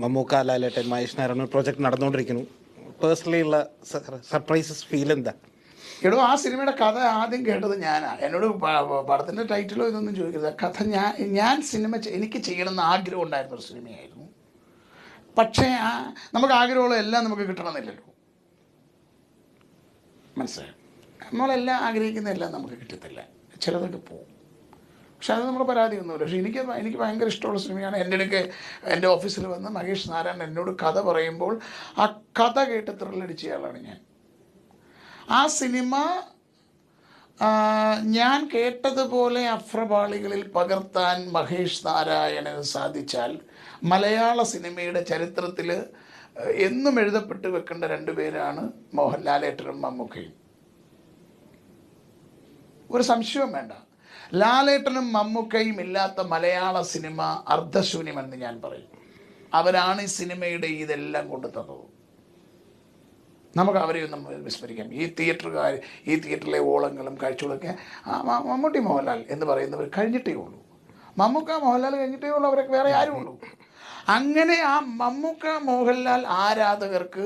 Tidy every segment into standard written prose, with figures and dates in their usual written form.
മമ്മൂക്ക, ലാലേട്ടൻ, Mahesh Nair project നടന്നുകൊണ്ടിരിക്കുന്നു. Personally ഉള്ള surprises feel എന്താ? എടോ, ആ സിനിമയുടെ കഥ ആദ്യം കേട്ടത് ഞാനാണ്. എന്നോട് പടത്തിൻ്റെ ടൈറ്റിലോ ഇതൊന്നും ചോദിക്കരുത്. കഥ ഞാൻ എനിക്ക് ചെയ്യണമെന്ന് ആഗ്രഹം ഉണ്ടായിരുന്നൊരു സിനിമയായിരുന്നു. പക്ഷേ നമുക്ക് ആഗ്രഹമുള്ള എല്ലാം നമുക്ക് കിട്ടണമെന്നില്ലല്ലോ, മനസ്സിലായോ? നമ്മളെല്ലാം ആഗ്രഹിക്കുന്നതെല്ലാം നമുക്ക് കിട്ടത്തില്ല, ചിലതൊക്കെ പോകും. പക്ഷെ അത് നമ്മൾ പരാതിയൊന്നുമില്ല. പക്ഷേ എനിക്ക് ഭയങ്കര ഇഷ്ടമുള്ള സിനിമയാണ്. എൻ്റെ ഓഫീസിൽ വന്ന് മഹേഷ് നാരായണൻ എന്നോട് കഥ പറയുമ്പോൾ ആ കഥ കേട്ട് ത്രില്ലടിച്ചയാളാണ് ഞാൻ. ആ സിനിമ ഞാൻ കേട്ടതുപോലെ അഫ്രപാളികളിൽ പകർത്താൻ മഹേഷ് നാരായണന് സാധിച്ചാൽ മലയാള സിനിമയുടെ ചരിത്രത്തിൽ എന്നും എഴുതപ്പെട്ട് വെക്കേണ്ട രണ്ടുപേരാണ് ലാലേട്ടനും മമ്മൂക്കയും. ഒരു സംശയവും വേണ്ട. ലാലേട്ടനും മമ്മൂക്കയും ഇല്ലാത്ത മലയാള സിനിമ അർദ്ധശൂന്യമെന്ന് ഞാൻ പറയും. അവരാണ് ഈ സിനിമയുടെ ഇതെല്ലാം കൊണ്ടുതന്നത്. നമുക്ക് അവരെയൊന്നും വിസ്മരിക്കാം. ഈ തിയേറ്ററിലെ ഓളങ്ങളും കാഴ്ചകളൊക്കെ മമ്മൂട്ടി, മോഹൻലാൽ എന്ന് പറയുന്നവർ കഴിഞ്ഞിട്ടേ ഉള്ളൂ. മമ്മൂക്ക, മോഹൻലാൽ കഴിഞ്ഞിട്ടേ ഉള്ളൂ. അവരൊക്കെ വേറെ ആരും ഉള്ളൂ. അങ്ങനെ ആ മമ്മൂക്ക, മോഹൻലാൽ ആരാധകർക്ക്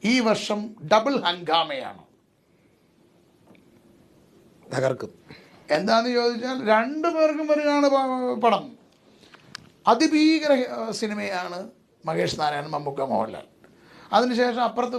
ഈ വർഷം ഡബിൾ ഹംഗാമയാണ്. തകർക്കും. എന്താണെന്ന് ചോദിച്ചാൽ രണ്ടു പേർക്കും വരികയാണ് പടം. അതിഭീകര സിനിമയാണ് മഹേഷ് നാരായണൻ, മമ്മൂക്ക, മോഹൻലാൽ. അതിനുശേഷം അപ്പുറത്ത്